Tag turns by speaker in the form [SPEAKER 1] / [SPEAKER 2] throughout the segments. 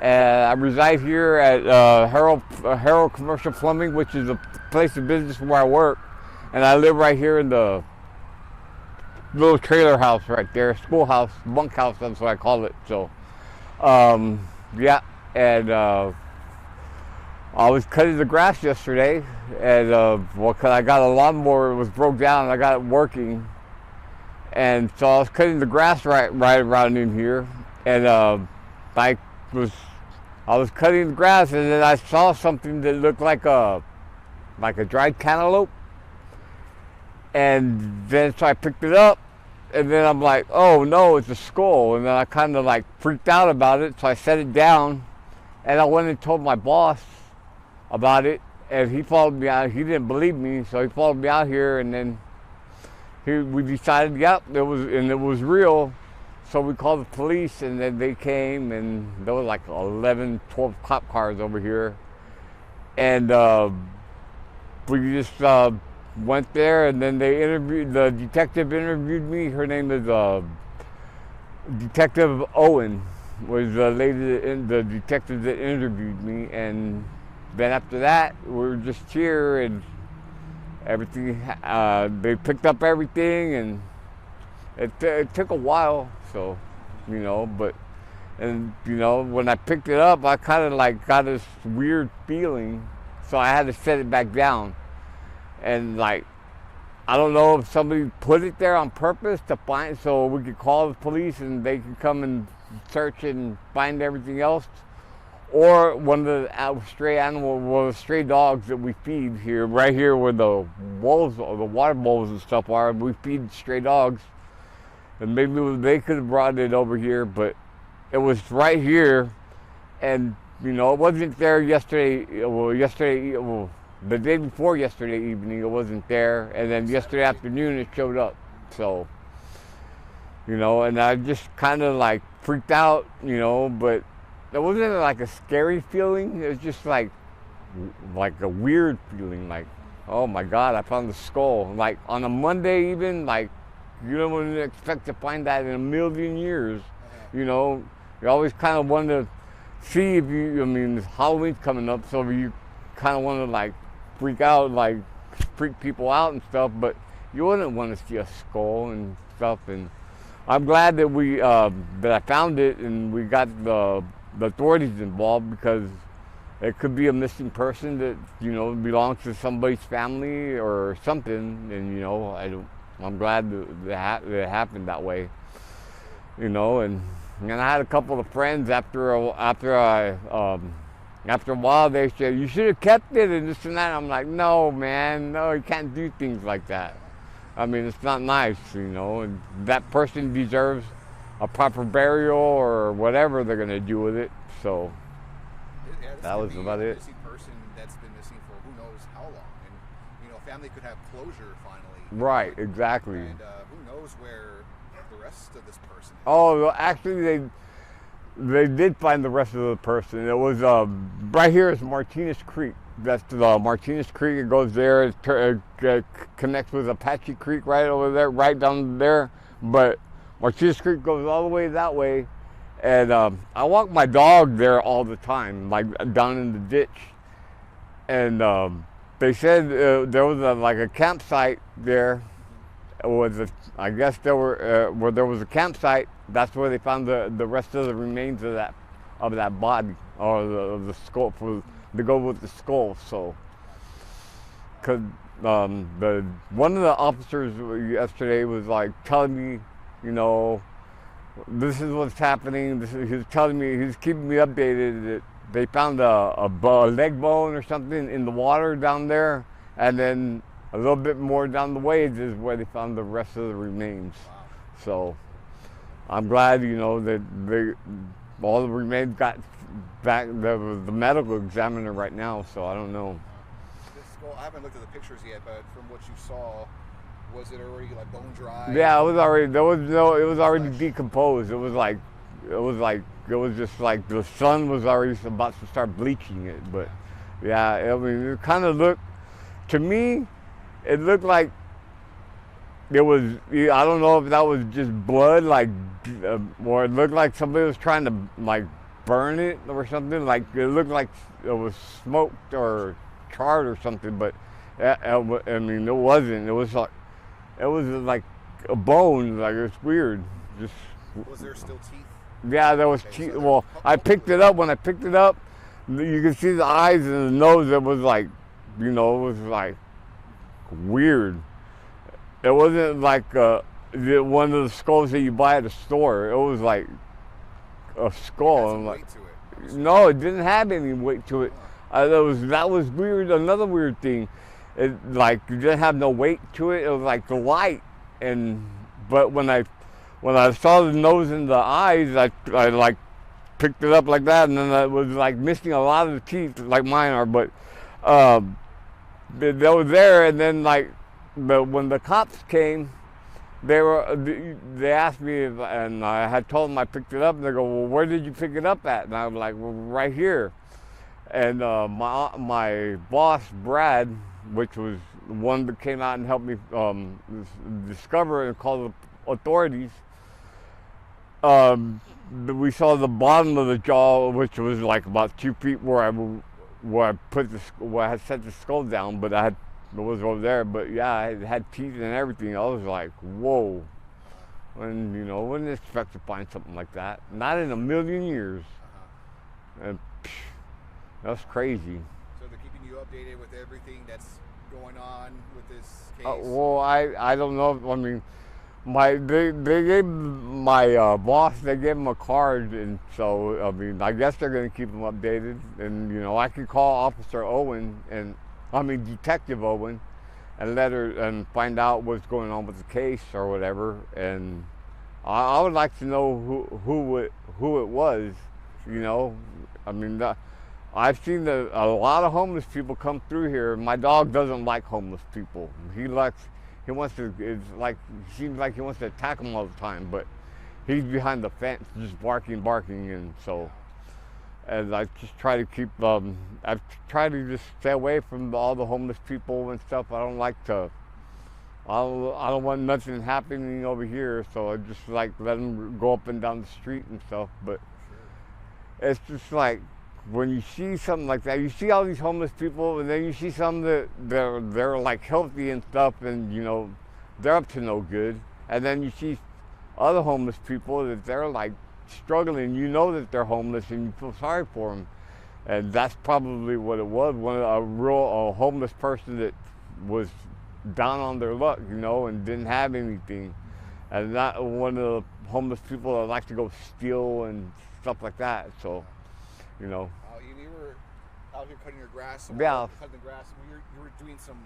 [SPEAKER 1] I reside here at Harrold Commercial Plumbing, which is a place of business where I work. And I live right here in the little trailer house right there, schoolhouse, bunkhouse, that's what I call it. So, yeah, and I was cutting the grass yesterday, and well, cause I got a lawnmower, it was broke down, and I got it working, and so I was cutting the grass right around in here, and I was cutting the grass, and then I saw something that looked like a dried cantaloupe, and then so I picked it up, and then I'm like, oh no, it's a skull, and then I kind of like freaked out about it, so I set it down, and I went and told my boss about it, and he followed me out. He didn't believe me, so he followed me out here, and then we decided, yep, it was real. So we called the police, and then they came, and there was like 11, 12 cop cars over here, and we just went there, and then the detective interviewed me. Her name is Detective Owen, was the detective that interviewed me, and then after that, we were just here, and everything, they picked up everything, and it took a while, so, you know, and you know, when I picked it up, I kind of like got this weird feeling, so I had to set it back down. And like, I don't know if somebody put it there on purpose to find, so we could call the police and they could come and search and find everything else, or one of the stray dogs that we feed here, right here where the bowls, or the water bowls and stuff are. We feed stray dogs, and maybe they could have brought it over here, but it was right here, and you know, it wasn't there yesterday. The day before yesterday evening, it wasn't there, and then yesterday afternoon it showed up. So, you know, and I just kind of like freaked out, you know, but it wasn't like a scary feeling. It was just like a weird feeling, like, oh my God, I found the skull. Like on a Monday even, like, you don't expect to find that in a million years, you know. You always kind of want to see if Halloween's coming up, so you kind of want to like freak out, like freak people out and stuff, but you wouldn't want to see a skull and stuff. And I'm glad that that I found it and we got the authorities involved, because it could be a missing person that, you know, belongs to somebody's family or something, and you know, I'm glad that it happened that way, you know. And I had a couple of friends after a while, they said, you should have kept it and this and that. I'm like, no, man, no, you can't do things like that. I mean, it's not nice, you know, and that person deserves a proper burial or whatever they're going to do with it. So that was about it.
[SPEAKER 2] Missing person that's been missing for who knows how long, and you know, family could have closure finally.
[SPEAKER 1] Right, exactly.
[SPEAKER 2] And who knows where the rest of this person is.
[SPEAKER 1] Oh, well, actually, they did find the rest of the person. It was right here is Martinez Creek. That's the Martinez Creek. It goes there. It connects with Apache Creek right over there, right down there. But Martinez Creek goes all the way that way. And I walk my dog there all the time, like down in the ditch. And they said there was a campsite there. I guess there where there was a campsite. That's where they found the rest of the remains of that body, or the skull, to go with the skull. So, cause one of the officers yesterday was like telling me, you know, this is what's happening. He was telling me, he was keeping me updated that they found a leg bone or something in the water down there, and then a little bit more down the ways is where they found the rest of the remains.
[SPEAKER 2] Wow.
[SPEAKER 1] So I'm glad, you know, that all the remains got back. The medical examiner right now, so I don't know.
[SPEAKER 2] This skull, I haven't looked at the pictures yet, but from what you saw, was it already like bone dry?
[SPEAKER 1] Yeah, it was already. It was already decomposed. It was just like the sun was already about to start bleaching it. But yeah, I mean, it kind of looked, to me, it looked like it was, I don't know if that was just blood, like, or it looked like somebody was trying to like burn it or something. Like it looked like it was smoked or charred or something, but I mean, it wasn't. It was like a bone. Like it was weird. Just
[SPEAKER 2] Was there still teeth?
[SPEAKER 1] yeah, there was
[SPEAKER 2] Okay,
[SPEAKER 1] teeth.
[SPEAKER 2] so
[SPEAKER 1] Well, I picked it up. When I picked it up, you could see the eyes and the nose. It was like, it was like weird. It wasn't like one of the skulls that you buy at a store. It was like a
[SPEAKER 2] Had
[SPEAKER 1] skull.
[SPEAKER 2] some
[SPEAKER 1] I'm like,
[SPEAKER 2] weight to it.
[SPEAKER 1] no, it didn't have any weight to it. That was weird. Another weird thing, it like it didn't have no weight to it. It was like light, but when I saw the nose and the eyes, I like picked it up like that, and then I was like missing a lot of the teeth, like mine are. But they were there, and then when the cops came, they asked me, and I had told them I picked it up, and they go, well, where did you pick it up at? And I was like, well, right here. And my boss, Brad, which was the one that came out and helped me discover and call the authorities, we saw the bottom of the jaw, which was like about 2 feet where I had set the skull down, but it was over there. But yeah, it had teeth and everything. I was like, whoa. And wouldn't expect to find something like that. Not in a million years. And that's crazy.
[SPEAKER 2] So they're keeping you updated with everything that's going on with this case?
[SPEAKER 1] Well, I don't know. I mean, they gave my boss, they gave him a card, and so I mean, I guess they're going to keep him updated. And I could call Officer Owen, Detective Owen, and and find out what's going on with the case or whatever. And I would like to know who it was. I mean, I've seen a lot of homeless people come through here. My dog doesn't like homeless people. It seems like he wants to attack them all the time, but he's behind the fence just barking, and so, and I just try to keep, I try to just stay away from all the homeless people and stuff. I don't want nothing happening over here, so I just like let them go up and down the street and stuff, but it's just like, when you see something like that, you see all these homeless people, and then you see some that they're like healthy and stuff, and they're up to no good. And then you see other homeless people that they're like struggling. That they're homeless, and you feel sorry for them. And that's probably what it was. A homeless person that was down on their luck, and didn't have anything, and not one of the homeless people that like to go steal and stuff like that. So.
[SPEAKER 2] You were out here cutting your grass.
[SPEAKER 1] Yeah.
[SPEAKER 2] Cutting the grass. You were doing some.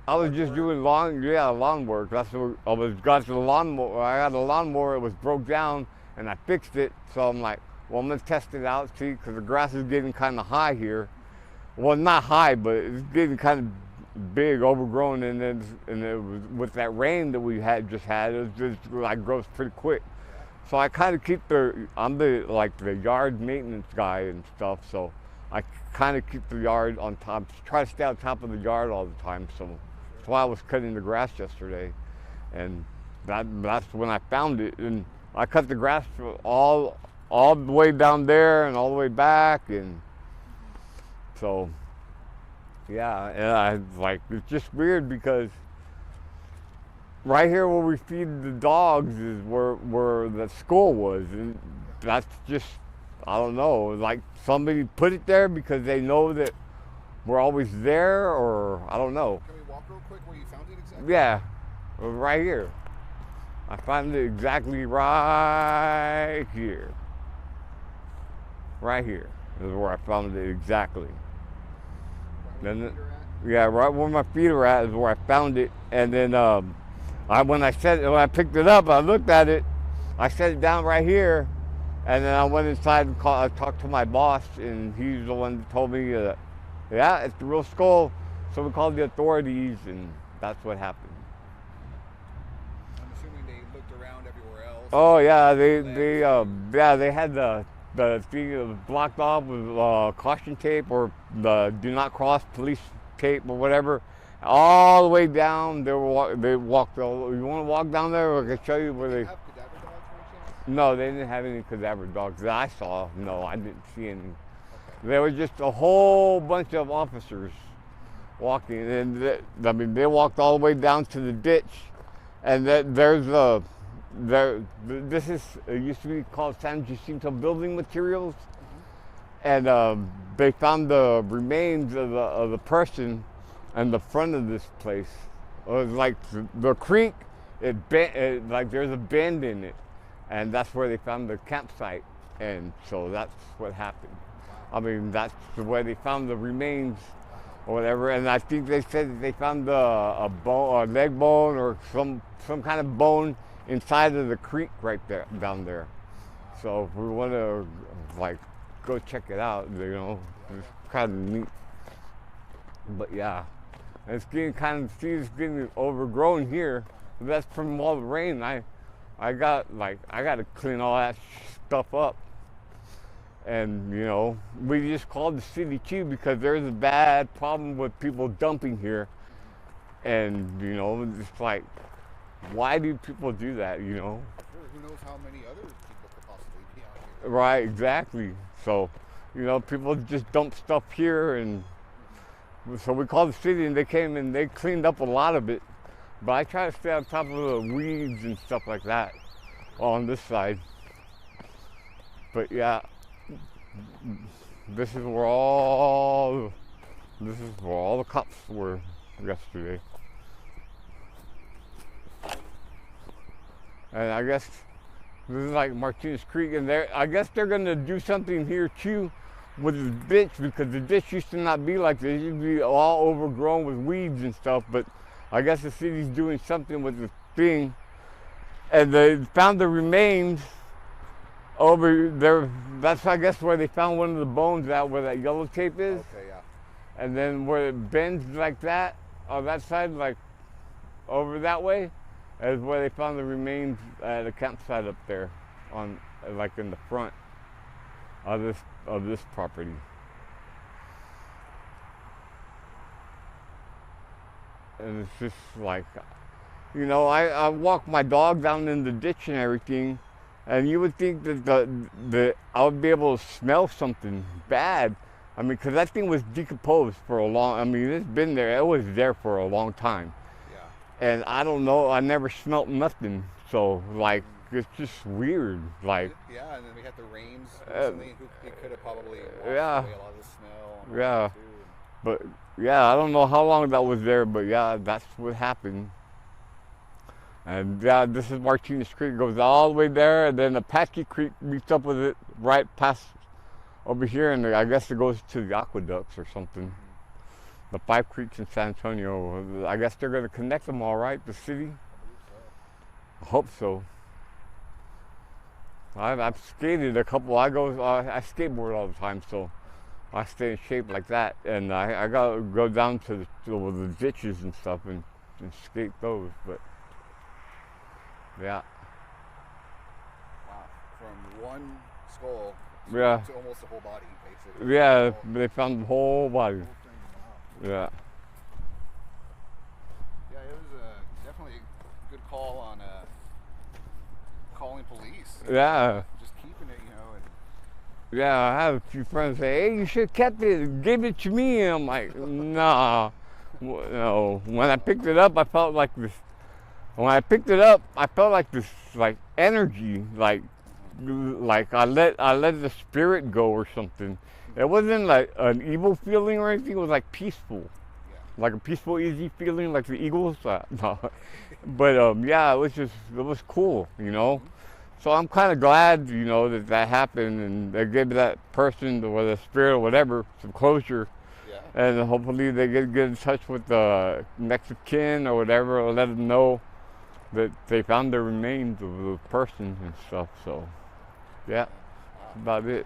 [SPEAKER 1] I was just doing lawn work. That's what got the lawnmower. I got a lawnmower. It was broke down, and I fixed it. So I'm like, well, I'm gonna test it out, see, because the grass is getting kind of high here. Well, not high, but it's getting kind of big, overgrown, and it was with that rain that we just had. It was just like grows pretty quick. So I kind of I'm the yard maintenance guy and stuff, so I kind of keep the yard on top, try to stay on top of the yard all the time. So that's why I was cutting the grass yesterday, and that's when I found it. And I cut the grass all the way down there and all the way back, and so yeah, and it's just weird because right here where we feed the dogs is where the skull was, and that's just, I don't know, like somebody put it there because they know that we're always there, or I don't know.
[SPEAKER 2] Can we walk real quick where you found it exactly?
[SPEAKER 1] Yeah, right here. I found it exactly right here. Right here is where I found it exactly. Then, yeah, right where my feet are at is where I found it, and then when I picked it up, I looked at it, I set it down right here, and then I went inside and I talked to my boss, and he's the one that told me that, yeah, it's the real skull. So we called the authorities, and that's what happened.
[SPEAKER 2] I'm assuming they looked around everywhere else.
[SPEAKER 1] Oh yeah, they had the thing blocked off with caution tape or the do not cross police tape or whatever. All the way down, they walked. You want to walk down there? I can show you where they.
[SPEAKER 2] Have cadaver dogs, for any chance?
[SPEAKER 1] No, they didn't have any cadaver dogs that I saw. No, I didn't see any.
[SPEAKER 2] Okay.
[SPEAKER 1] There was just a whole bunch of officers walking, and I mean, they walked all the way down to the ditch, and there's a there. This is it used to be called San Jacinto Building Materials, and they found the remains of the person in the front of this place. It was like the creek. Like there's a bend in it, and that's where they found the campsite, and so that's what happened. I mean, that's where they found the remains or whatever, and I think they said that they found a bone, a leg bone, or some kind of bone inside of the creek right there, down there. So if we want to like go check it out, you know, it's kind of neat. But yeah, it's getting it's getting overgrown here. That's from all the rain. I got to clean all that stuff up. And, you know, we just called the city too because there's a bad problem with people dumping here. And, you know, it's like, why do people do that, you know?
[SPEAKER 2] Who knows how many other people could possibly be out here.
[SPEAKER 1] Right, exactly. So, you know, people just dump stuff here, and so we called the city and they came and they cleaned up a lot of it. But I try to stay on top of the weeds and stuff like that on this side. But yeah, this is where all the cops were yesterday. And I guess this is like Martinez Creek, and I guess they're gonna do something here too with the ditch, because the ditch used to not be like this. It used to be all overgrown with weeds and stuff, but I guess the city's doing something with the thing, and they found the remains over there. That's, I guess, where they found one of the bones at, where that yellow tape is.
[SPEAKER 2] Okay, yeah.
[SPEAKER 1] And then where it bends like that, on that side, like over that way, is where they found the remains at a campsite up there, on like in the front of this property. And it's just like, you know, I walk my dog down in the ditch and everything, and you would think that I would be able to smell something bad. I mean, because that thing was decomposed for a long, I mean, it's been there, it was there for a long time. Yeah. And I don't know, I never smelt nothing. So, like, it's just weird. Like,
[SPEAKER 2] yeah, and then we had the rains recently, it could have probably washed away a lot of the smell.
[SPEAKER 1] Yeah. But yeah, I don't know how long that was there, but yeah, that's what happened. And yeah, this is Martinez Creek. It goes all the way there, and then Apache Creek meets up with it right past over here, and I guess it goes to the aqueducts or something. The 5 creeks in San Antonio. I guess they're going to connect them all, right? The city? I hope so. I've skated a couple. I skateboard all the time, so I stay in shape like that, and I gotta go down to the ditches and stuff and skate those. But yeah.
[SPEAKER 2] Wow, from one skull to almost the whole body, basically.
[SPEAKER 1] Yeah, they found the whole body. Yeah.
[SPEAKER 2] Yeah, it was definitely a good call on calling police.
[SPEAKER 1] Yeah.
[SPEAKER 2] Just keeping it, you know.
[SPEAKER 1] Yeah, I have a few friends say, "Hey, you should have kept it, give it to me." And I'm like, nah. No. When I picked it up, I felt like this. When I picked it up, I felt like this, like energy, like I let the spirit go or something. It wasn't like an evil feeling or anything. It was like peaceful, like a peaceful, easy feeling, like the Eagles. No. But yeah, it was cool, you know. So I'm kind of glad, you know, that happened, and they gave that person, or the spirit or whatever, some closure. Yeah. And hopefully they get in touch with the next of kin or whatever, or let them know that they found the remains of the person and stuff. So, yeah, that's about it.